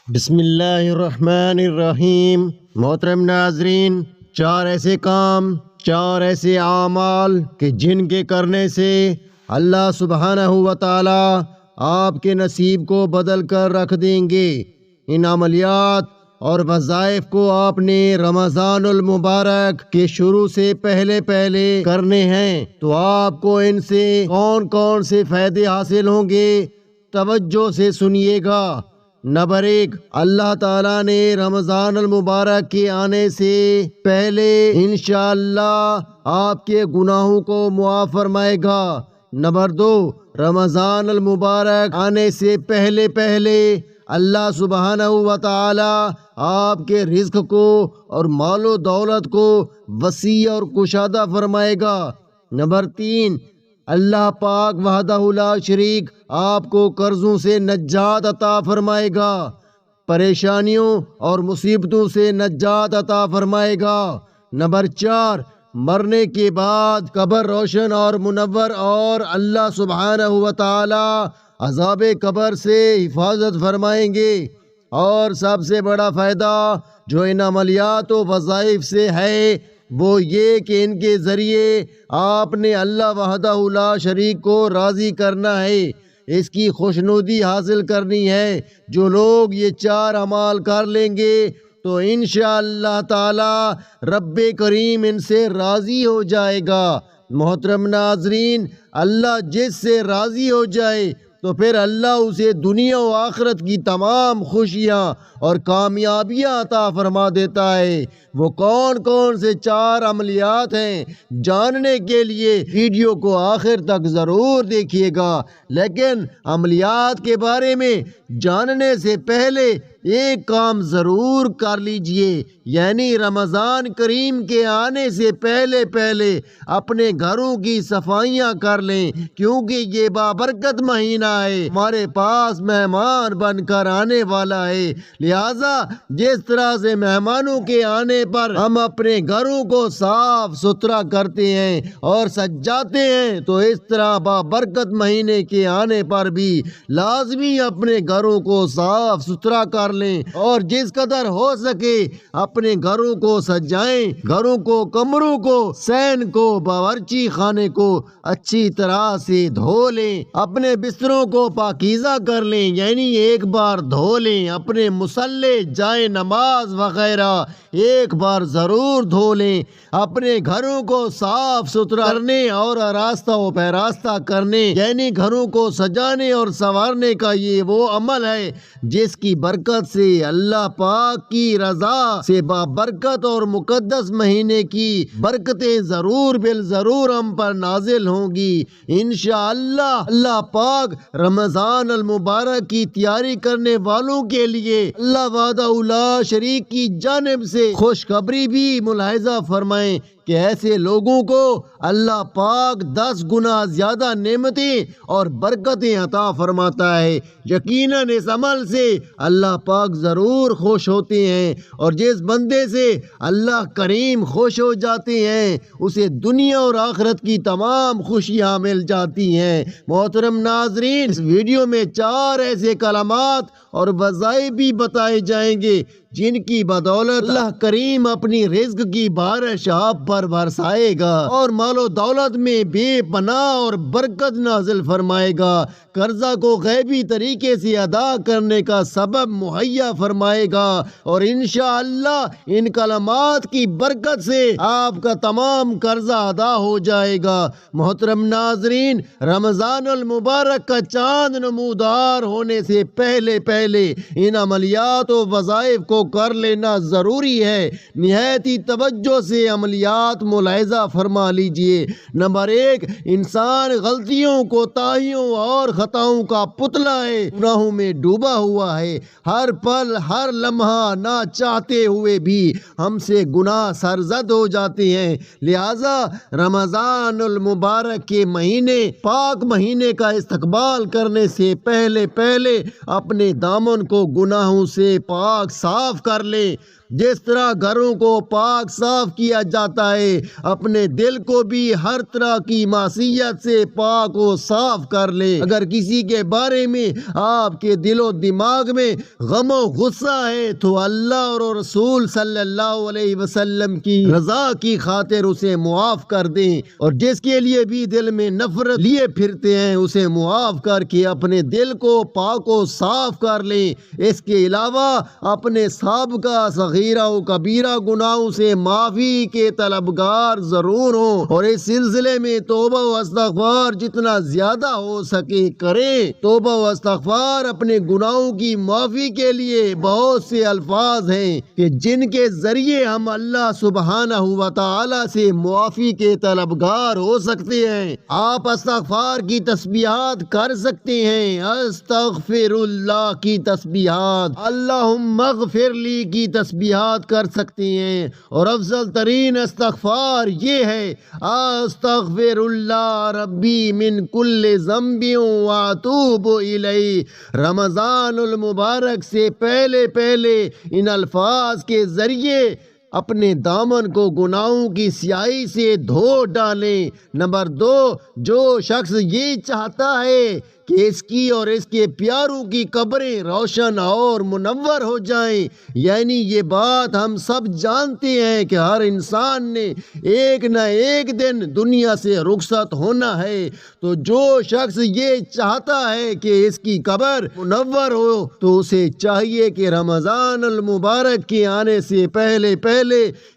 بسم اللہ الرحمن الرحیم۔ محترم ناظرین، چار ایسے کام، چار ایسے اعمال کہ جن کے کرنے سے اللہ سبحانہ و تعالی آپ کے نصیب کو بدل کر رکھ دیں گے۔ ان عملیات اور وظائف کو آپ نے رمضان المبارک کے شروع سے پہلے کرنے ہیں، تو آپ کو ان سے کون کون سے فائدے حاصل ہوں گے، توجہ سے سنیے گا۔ نمبر 1، اللہ تعالیٰ نے رمضان المبارک کے آنے سے پہلے انشاءاللہ آپ کے گناہوں کو معاف فرمائے گا۔ نمبر 2، رمضان المبارک آنے سے پہلے اللہ سبحانہ و تعالی آپ کے رزق کو اور مال و دولت کو وسیع اور کشادہ فرمائے گا۔ نمبر 3، اللہ پاک وحدہ لا شریک آپ کو قرضوں سے نجات عطا فرمائے گا، پریشانیوں اور مصیبتوں سے نجات عطا فرمائے گا۔ نمبر 4، مرنے کے بعد قبر روشن اور منور اور اللہ سبحانہ و تعالی عذاب قبر سے حفاظت فرمائیں گے۔ اور سب سے بڑا فائدہ جو ان عملیات و وظائف سے ہے وہ یہ کہ ان کے ذریعے آپ نے اللہ وحدہ لا شریک کو راضی کرنا ہے، اس کی خوشنودی حاصل کرنی ہے۔ جو لوگ یہ چار اعمال کر لیں گے تو انشاءاللہ تعالی رب کریم ان سے راضی ہو جائے گا۔ محترم ناظرین، اللہ جس سے راضی ہو جائے تو پھر اللہ اسے دنیا و آخرت کی تمام خوشیاں اور کامیابیاں عطا فرما دیتا ہے۔ وہ کون کون سے چار عملیات ہیں، جاننے کے لیے ویڈیو کو آخر تک ضرور دیکھیے گا۔ لیکن عملیات کے بارے میں جاننے سے پہلے ایک کام ضرور کر لیجئے، یعنی رمضان کریم کے آنے سے پہلے اپنے گھروں کی صفائیاں کر لیں، کیونکہ یہ بابرکت مہینہ ہے، ہمارے پاس مہمان بن کر آنے والا ہے۔ لہٰذا جس طرح سے مہمانوں کے آنے پر ہم اپنے گھروں کو صاف ستھرا کرتے ہیں اور سجاتے ہیں، تو اس طرح بابرکت مہینے کے آنے پر بھی لازمی اپنے گھروں کو صاف ستھرا کر لیں اور جس قدر ہو سکے اپنے گھروں کو سجائیں، گھروں کو، کمروں کو، صحن کو، باورچی خانے کو اچھی طرح سے دھو لیں، اپنے بستروں کو پاکیزہ کر لیں، یعنی ایک بار دھو لیں، اپنے مصلے، جائے نماز وغیرہ ایک بار ضرور دھو لیں۔ اپنے گھروں کو صاف ستھرا کرنے اور آراستہ و پیراستہ کرنے، یعنی گھروں کو سجانے اور سنوارنے کا یہ وہ عمل ہے جس کی برکت سے اللہ پاک کی رضا سے بابرکت اور مقدس مہینے کی برکتیں ضرور بالضرور ہم پر نازل ہوں گی۔ انشاءاللہ اللہ پاک رمضان المبارک کی تیاری کرنے والوں کے لیے اللہ وحدہ لا شریک کی جانب سے خوشخبری بھی ملاحظہ فرمائیں کہ ایسے لوگوں کو اللہ پاک 10 گنا زیادہ نعمتیں اور برکتیں عطا فرماتا ہے۔ یقیناً اس عمل سے اللہ پاک ضرور خوش ہوتے ہیں، اور جس بندے سے اللہ کریم خوش ہو جاتے ہیں اسے دنیا اور آخرت کی تمام خوشیاں مل جاتی ہیں۔ محترم ناظرین، اس ویڈیو میں 4 ایسے کلمات اور وظائف بھی بتائے جائیں گے جن کی بدولت اللہ کریم اپنی رزق کی بارش آپ پر برسائے گا اور مال و دولت میں بے پناہ اور برکت نازل فرمائے گا، قرضہ کو غیبی طریقے سے ادا کرنے کا سبب مہیا فرمائے گا، اور انشاءاللہ ان کلمات کی برکت سے آپ کا تمام قرضہ ادا ہو جائے گا۔ محترم ناظرین، رمضان المبارک کا چاند نمودار ہونے سے پہلے ان عملیات و وظائف کو کر لینا ضروری ہے۔ نہایت ہی توجہ سے عملیات ملاحظہ فرما لیجئے۔ نمبر 1، انسان غلطیوں، کوتاہیوں اور خطاؤں کا پتلا ہے، گناہوں میں ڈوبا ہوا ہے، ہر پل ہر لمحہ نہ چاہتے ہوئے بھی ہم سے گناہ سرزد ہو جاتے ہیں۔ لہٰذا رمضان المبارک کے مہینے، پاک مہینے کا استقبال کرنے سے پہلے اپنے دامن کو گناہوں سے پاک صاف کر لیں۔ جس طرح گھروں کو پاک صاف کیا جاتا ہے، اپنے دل کو بھی ہر طرح کی معصیت سے پاک و صاف کر لیں۔ اگر کسی کے بارے میں آپ کے دل و دماغ میں غم و غصہ ہے تو اللہ اور رسول صلی اللہ علیہ وسلم کی رضا کی خاطر اسے معاف کر دیں، اور جس کے لیے بھی دل میں نفرت لیے پھرتے ہیں اسے معاف کر کے اپنے دل کو پاک و صاف کر لیں۔ اس کے علاوہ اپنے سابقہ صغیرہ و کبیرہ گناہوں سے معافی کے طلبگار ضرور ہوں، اور اس سلسلے میں توبہ و استغفار جتنا زیادہ ہو سکے کریں۔ توبہ و استغفار اپنے گناہوں کی معافی کے لیے بہت سے الفاظ ہیں کہ جن کے ذریعے ہم اللہ سبحانہ و تعالی سے معافی کے طلبگار ہو سکتے ہیں۔ آپ استغفار کی تسبیحات کر سکتے ہیں، استغفر اللہ کی تسبیحات، اللہم اغفر لی کی تسبیحات کر سکتے ہیں، اور افضل ترین استغفار یہ ہے استغفر اللہ ربی من کل ذنب واتوب الیہ۔ رمضان المبارک سے پہلے ان الفاظ کے ذریعے اپنے دامن کو گناہوں کی سیاہی سے دھو ڈالیں۔ نمبر 2، جو شخص یہ چاہتا ہے کہ اس کی اور اس کے پیاروں کی قبریں روشن اور منور ہو جائیں، یعنی یہ بات ہم سب جانتے ہیں کہ ہر انسان نے ایک نہ ایک دن دنیا سے رخصت ہونا ہے، تو جو شخص یہ چاہتا ہے کہ اس کی قبر منور ہو تو اسے چاہیے کہ رمضان المبارک کے آنے سے پہلے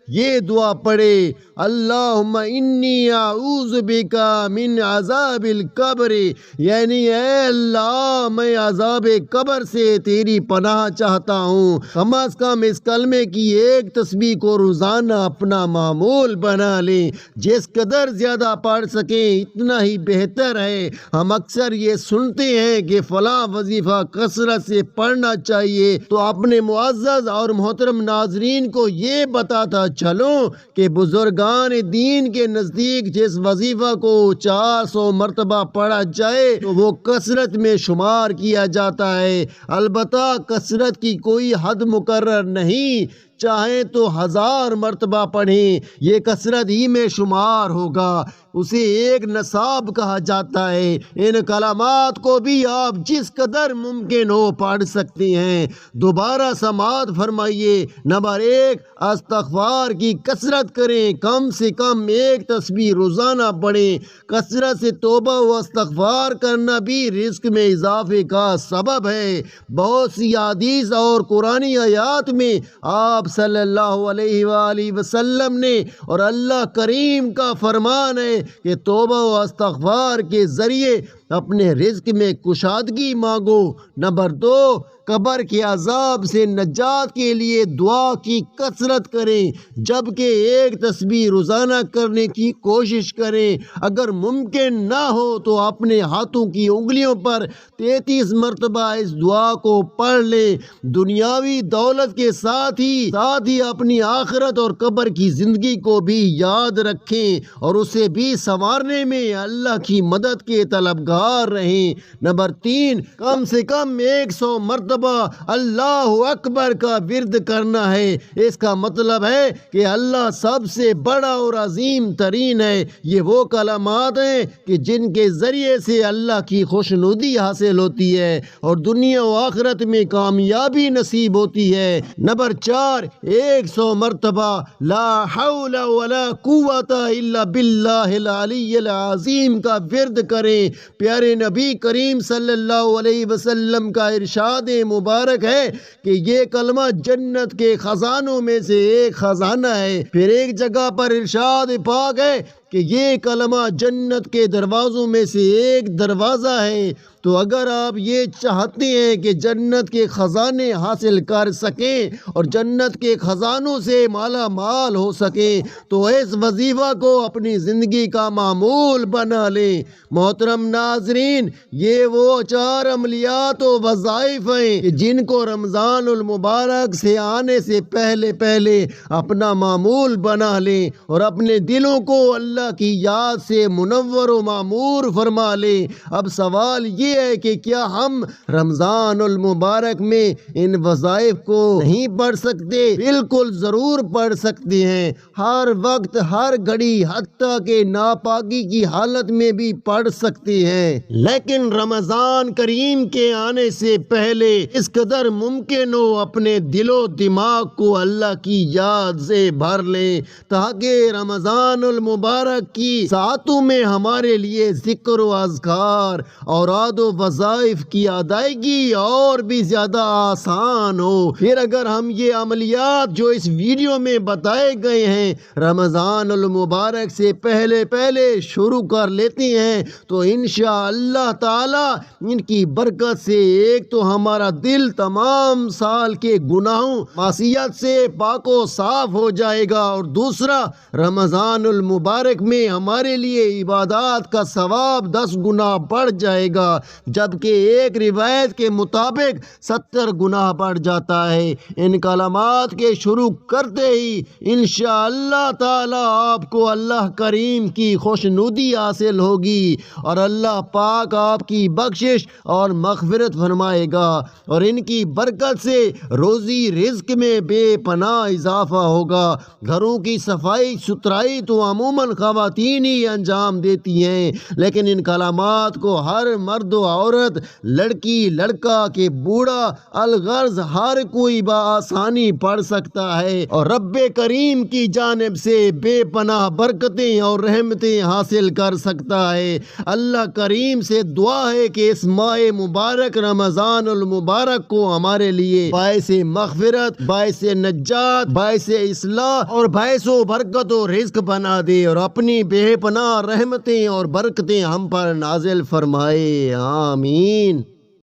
یہ دعا پڑھے، اللہم انی اعوذ بکا من عذاب القبر، یعنی اے اللہ میں عذاب قبر سے تیری پناہ چاہتا ہوں۔ کم از کم اس کلمے کی ایک تسبیح کو روزانہ اپنا معمول بنا لیں، جس قدر زیادہ پڑھ سکیں اتنا ہی بہتر ہے۔ ہم اکثر یہ سنتے ہیں کہ فلاں وظیفہ کثرت سے پڑھنا چاہیے، تو اپنے معزز اور محترم ناظرین کو یہ بتاتا چلوں کہ بزرگان دین کے نزدیک جس وظیفہ کو 400 مرتبہ پڑھا جائے تو وہ کثرت میں شمار کیا جاتا ہے۔ البتہ کثرت کی کوئی حد مقرر نہیں، چاہیں تو 1000 مرتبہ پڑھیں، یہ کثرت ہی میں شمار ہوگا، اسے ایک نصاب کہا جاتا ہے۔ ان کلمات کو بھی آپ جس قدر ممکن ہو پڑھ سکتے ہیں۔ دوبارہ سماعت فرمائیے۔ نمبر 1، استغفار کی کثرت کریں، کم سے کم ایک تسبیح روزانہ پڑھیں۔ کثرت سے توبہ و استغفار کرنا بھی رزق میں اضافے کا سبب ہے۔ بہت سی حدیث اور قرآنی آیات میں آپ صلی اللہ علیہ وآلہ وسلم نے اور اللہ کریم کا فرمان ہے کہ توبہ و استغفار کے ذریعے اپنے رزق میں کشادگی مانگو۔ نمبر 2، قبر کے عذاب سے نجات کے لیے دعا کی کثرت کریں، جبکہ ایک تسبیح روزانہ کرنے کی کوشش کریں۔ اگر ممکن نہ ہو تو اپنے ہاتھوں کی انگلیوں پر 33 مرتبہ اس دعا کو پڑھ لیں۔ دنیاوی دولت کے ساتھ ہی اپنی آخرت اور قبر کی زندگی کو بھی یاد رکھیں اور اسے بھی سنوارنے میں اللہ کی مدد کے طلبگار رہیں۔ نمبر 3، کم سے کم 100 مرتبہ اللہ اکبر کا ورد کرنا ہے۔ اس کا مطلب ہے کہ اللہ سب سے بڑا اور عظیم ترین ہے۔ یہ وہ کلمات ہیں کہ جن کے ذریعے سے اللہ کی خوشنودی حاصل ہوتی ہے اور دنیا و آخرت میں کامیابی نصیب ہوتی ہے۔ نمبر 4، 100 مرتبہ لا حول ولا قوت الا باللہ العلی العظیم کا ورد کریں۔ پیارے نبی کریم صلی اللہ علیہ وسلم کا ارشاد مبارک ہے کہ یہ کلمہ جنت کے خزانوں میں سے ایک خزانہ ہے۔ پھر ایک جگہ پر ارشاد پاک ہے کہ یہ کلمہ جنت کے دروازوں میں سے ایک دروازہ ہے۔ تو اگر آپ یہ چاہتے ہیں کہ جنت کے خزانے حاصل کر سکیں اور جنت کے خزانوں سے مالا مال ہو سکیں تو اس وظیفہ کو اپنی زندگی کا معمول بنا لیں۔ محترم ناظرین، یہ وہ 4 عملیات و وظائف ہیں جن کو رمضان المبارک سے آنے سے پہلے اپنا معمول بنا لیں اور اپنے دلوں کو اللہ کی یاد سے منور و معمور فرما لیں۔ اب سوال یہ یہ ہے کہ کیا ہم رمضان المبارک میں ان وظائف کو نہیں پڑھ سکتے؟ بالکل ضرور پڑھ سکتے ہیں، ہر وقت ہر گھڑی، حتیٰ کہ ناپاکی کی حالت میں بھی پڑھ سکتے ہیں، لیکن رمضان کریم کے آنے سے پہلے اس قدر ممکن ہو اپنے دل و دماغ کو اللہ کی یاد سے بھر لیں تاکہ رمضان المبارک کی ساعتوں میں ہمارے لیے ذکر و اذکار اور اوراد و وظائف کی ادائیگی اور بھی زیادہ آسان ہو۔ پھر اگر ہم یہ عملیات جو اس ویڈیو میں بتائے گئے ہیں رمضان المبارک سے پہلے شروع کر لیتے ہیں تو انشاءاللہ تعالی ان کی برکت سے ایک تو ہمارا دل تمام سال کے گناہوں معصیت سے پاک و صاف ہو جائے گا، اور دوسرا رمضان المبارک میں ہمارے لیے عبادات کا ثواب 10 گنا بڑھ جائے گا، جبکہ ایک روایت کے مطابق 70 گنا بڑھ جاتا ہے۔ ان کلمات کے شروع کرتے ہی انشاءاللہ تعالی آپ کو اللہ کریم کی خوشنودی حاصل ہوگی اور اللہ پاک آپ کی بخشش اور مغفرت فرمائے گا، اور ان کی برکت سے روزی رزق میں بے پناہ اضافہ ہوگا۔ گھروں کی صفائی ستھرائی تو عموماً خواتین ہی انجام دیتی ہیں، لیکن ان کلمات کو ہر مرد و عورت، لڑکی لڑکا کے بوڑھا الغرض ہر کوئی بآسانی پڑھ سکتا ہے اور رب کریم کی جانب سے بے پناہ برکتیں اور رحمتیں حاصل کر سکتا ہے۔ اللہ کریم سے دعا ہے کہ اس ماہ مبارک رمضان المبارک کو ہمارے لیے باعث مغفرت، باعث نجات، باعث اصلاح اور باعث و برکت و رزق بنا دے اور اپنی بے پناہ رحمتیں اور برکتیں ہم پر نازل فرمائے، آمین۔